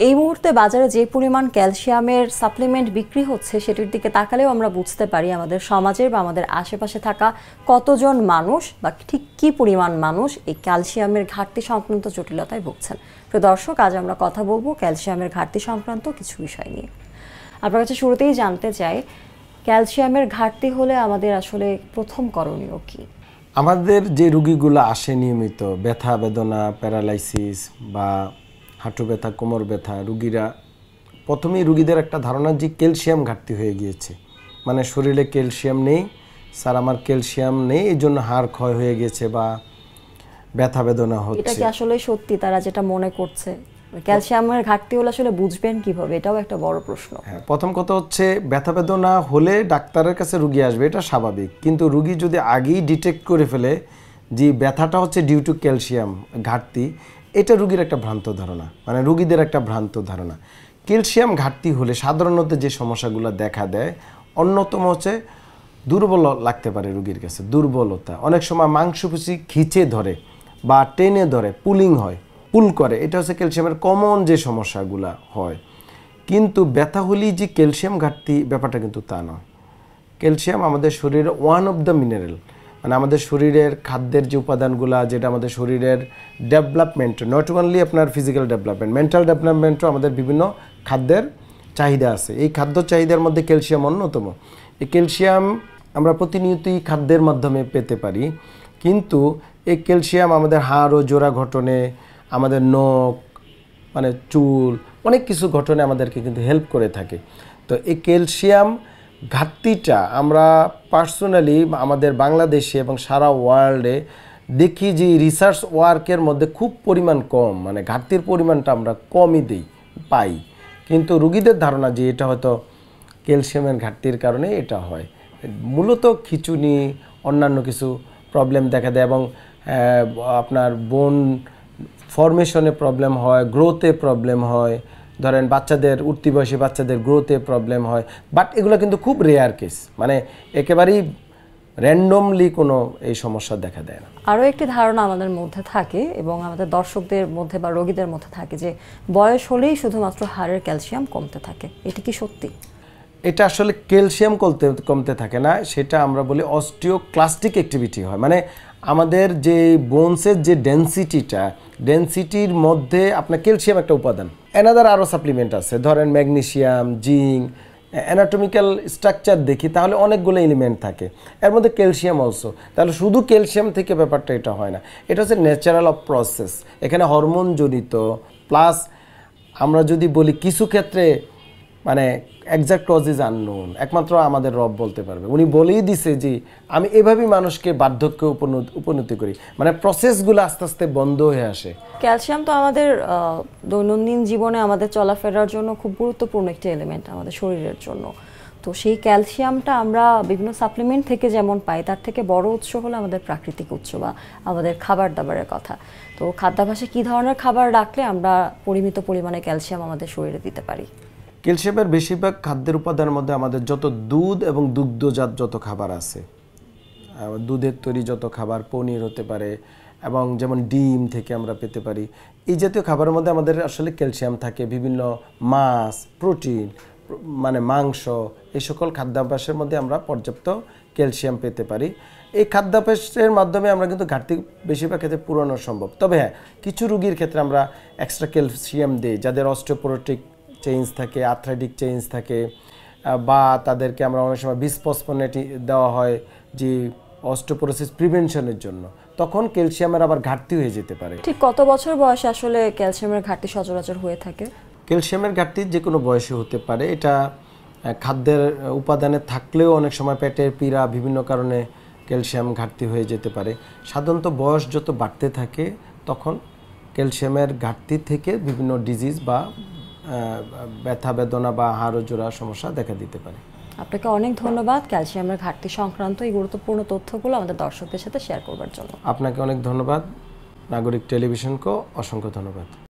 এই মুহূর্তে বাজারে যে পরিমাণ ক্যালসিয়ামের সাপ্লিমেন্ট বিক্রি হচ্ছে সেটির দিকে তাকালেও আমরা বুঝতে পারি আমাদের সমাজের বা আমাদের আশেপাশে থাকা কতজন মানুষ বা ঠিক কী পরিমাণ মানুষ এই ক্যালসিয়ামের ঘাটতি সংক্রান্ত জটিলতায় ভুগছেন। প্রিয় দর্শক, আজ আমরা কথা বলবো ক্যালসিয়ামের ঘাটতি সংক্রান্ত কিছু বিষয় নিয়ে। আপনার কাছে শুরুতেই জানতে চাই, ক্যালসিয়ামের ঘাটতি হলে আমাদের আসলে প্রথম করণীয় কী? আমাদের যে রুগীগুলো আসে নিয়মিত, ব্যথা বেদনা, প্যারালাইসিস বা হাঁটু ব্যথা, কোমর ব্যথা, রুগীরা প্রথমেই রুগীদের একটা ধারণা যে ক্যালসিয়াম ঘাটতি হয়ে গিয়েছে, মানে শরীরে ক্যালসিয়াম নেই, স্যার আমার ক্যালসিয়াম নেই, এই জন্য হাড় ক্ষয় হয়ে গেছে বা ব্যথা বেদনা হচ্ছে। এটা কি আসলে সত্যি তারা যেটা মনে করছে? ক্যালসিয়ামের ঘাটতি হলে আসলে বুঝবেন কিভাবে, এটাও একটা বড় প্রশ্ন। হ্যাঁ, প্রথম কথা হচ্ছে ব্যথা বেদনা হলে ডাক্তারের কাছে রুগী আসবে, এটা স্বাভাবিক। কিন্তু রুগী যদি আগেই ডিটেক্ট করে ফেলে যে ব্যথাটা হচ্ছে ডিউ টু ক্যালসিয়াম ঘাটতি, এটা রুগীর একটা ভ্রান্ত ধারণা, মানে রুগীদের একটা ভ্রান্ত ধারণা। ক্যালসিয়াম ঘাটতি হলে সাধারণত যে সমস্যাগুলো দেখা দেয়, অন্যতম হচ্ছে দুর্বল লাগতে পারে রুগীর কাছে। দুর্বলতা, অনেক সময় মাংসপেশি খিচে ধরে বা টেনে ধরে, পুলিং হয়, পুল করে, এটা হচ্ছে ক্যালসিয়ামের কমন যে সমস্যাগুলো হয়। কিন্তু ব্যথা হলেই যে ক্যালসিয়াম ঘাটতি, ব্যাপারটা কিন্তু তা নয়। ক্যালসিয়াম আমাদের শরীরের ওয়ান অফ দ্য মিনারেল, মানে আমাদের শরীরের খাদ্যের যে উপাদানগুলো, যেটা আমাদের শরীরের ডেভেলপমেন্ট, নট অনলি আপনার ফিজিক্যাল ডেভেলপমেন্ট, মেন্টাল ডেভেলপমেন্টও আমাদের বিভিন্ন খাদ্যের চাহিদা আছে। এই খাদ্য চাহিদার মধ্যে ক্যালসিয়াম অন্যতম। এই ক্যালসিয়াম আমরা প্রতিনিয়তই খাদ্যের মাধ্যমে পেতে পারি, কিন্তু এই ক্যালসিয়াম আমাদের হাড় ও জোড়া গঠনে, আমাদের নখ, মানে চুল, অনেক কিছু গঠনে আমাদেরকে কিন্তু হেল্প করে থাকে। তো এই ক্যালসিয়াম ঘাটতিটা আমরা পার্সোনালি আমাদের বাংলাদেশে এবং সারা ওয়ার্ল্ডে দেখি যে রিসার্চ ওয়ার্কের মধ্যে খুব পরিমাণ কম, মানে ঘাটতির পরিমাণটা আমরা কমই পাই। কিন্তু রুগীদের ধারণা যে এটা হয়তো ক্যালসিয়ামের ঘাটতির কারণে এটা হয়। মূলত খিঁচুনি, অন্যান্য কিছু প্রবলেম দেখা দেয় এবং আপনার বোন ফরমেশনে প্রবলেম হয়, গ্রোথে প্রবলেম হয়। ধরেন বাচ্চাদের, উঠতি বয়সী বাচ্চাদের গ্রোথে প্রবলেম হয়, বাট এগুলো কিন্তু খুব রেয়ার কেস, মানে একেবারেই র্যান্ডমলি কোনো এই সমস্যা দেখা দেয় না। আরও একটি ধারণা আমাদের মধ্যে থাকে এবং আমাদের দর্শকদের মধ্যে বা রোগীদের মধ্যে থাকে যে বয়স হলেই শুধুমাত্র হাড়ের ক্যালসিয়াম কমতে থাকে। এটা কি সত্যি? এটা আসলে ক্যালসিয়াম কমতে থাকে না, সেটা আমরা বলি অস্টিওক্লাস্টিক অ্যাক্টিভিটি হয়। মানে আমাদের যে বোনসের যে ডেনসিটির মধ্যে আপনার ক্যালসিয়াম একটা উপাদান, অ্যানাদার আরও সাপ্লিমেন্ট আছে, ধরেন ম্যাগনেসিয়াম, জিঙ্ক, অ্যানাটমিক্যাল স্ট্রাকচার দেখি তাহলে অনেকগুলো এলিমেন্ট থাকে, এর মধ্যে ক্যালসিয়াম অলসো। তাহলে শুধু ক্যালসিয়াম থেকে ব্যাপারটা এটা হয় না, এটা হচ্ছে ন্যাচারাল অফ প্রসেস। এখানে হরমোন জনিত, প্লাস আমরা যদি বলি কিছু ক্ষেত্রে মানে এক্সাক্ট কজ ইজ আননোন, একমাত্র আমাদের রব বলতে পারবে। উনি বলেই দিছে যে আমি এভাবেই মানুষকে বার্ধক্যে উপনীত করি, মানে প্রসেসগুলো আস্তে আস্তে বন্ধ হয়ে আসে। ক্যালসিয়াম তো আমাদের দৈনন্দিন জীবনে আমাদের চলাফেরার জন্য খুব গুরুত্বপূর্ণ একটি এলিমেন্ট আমাদের শরীরের জন্য। তো সেই ক্যালসিয়ামটা আমরা বিভিন্ন সাপ্লিমেন্ট থেকে যেমন পাই, তার থেকে বড় উৎস হলো আমাদের প্রাকৃতিক উৎস বা আমাদের খাবার দাবারের কথা। তো খাদ্যাভ্যাসে কী ধরনের খাবার রাখলে আমরা পরিমিত পরিমাণে ক্যালসিয়াম আমাদের শরীরে দিতে পারি? ক্যালসিয়ামের বেশিরভাগ খাদ্যের উপাদানের মধ্যে আমাদের যত দুধ এবং দুগ্ধজাত যত খাবার আছে, দুধের তৈরি যত খাবার, পনির হতে পারে এবং যেমন ডিম থেকে আমরা পেতে পারি, এই জাতীয় খাবারের মধ্যে আমাদের আসলে ক্যালসিয়াম থাকে। বিভিন্ন মাছ, প্রোটিন, মানে মাংস, এই সকল খাদ্যাভ্যাসের মধ্যে আমরা পর্যাপ্ত ক্যালসিয়াম পেতে পারি। এই খাদ্যাভ্যাসের মাধ্যমে আমরা কিন্তু ঘাটতি বেশিরভাগ ক্ষেত্রে পূরণ সম্ভব। তবে হ্যাঁ, কিছু রুগীর ক্ষেত্রে আমরা এক্সট্রা ক্যালসিয়াম দিই যাদের অস্টিওপোরোটিক চেঞ্জ থাকে, আর্থ্রাইটিক চেঞ্জ থাকে, বা তাদেরকে আমরা অনেক সময় বিসফসফোনেট দেওয়া হয় যে অস্টিওপোরোসিস প্রিভেনশনের জন্য, তখন ক্যালসিয়ামের আবার ঘাটতি হয়ে যেতে পারে। ঠিক কত বছর বয়সে আসলে ক্যালসিয়ামের ঘাটতি সচরাচর হয়ে থাকে? ক্যালসিয়ামের ঘাটতি যে কোনো বয়সে হতে পারে। এটা খাদ্যের উপাদানে থাকলেও অনেক সময় পেটের পীড়া, বিভিন্ন কারণে ক্যালসিয়াম ঘাটতি হয়ে যেতে পারে। সাধারণত বয়স যত বাড়তে থাকে তখন ক্যালসিয়ামের ঘাটতি থেকে বিভিন্ন ডিজিজ বা ব্যথা বেদনা বা হাড় জোড়া সমস্যা দেখা দিতে পারে। আপনাকে অনেক ধন্যবাদ ক্যালসিয়ামের ঘাটতি সংক্রান্ত এই গুরুত্বপূর্ণ তথ্যগুলো আমাদের দর্শকদের সাথে শেয়ার করবার জন্য। আপনাকে অনেক ধন্যবাদ। নাগরিক টেলিভিশনকেও অসংখ্য ধন্যবাদ।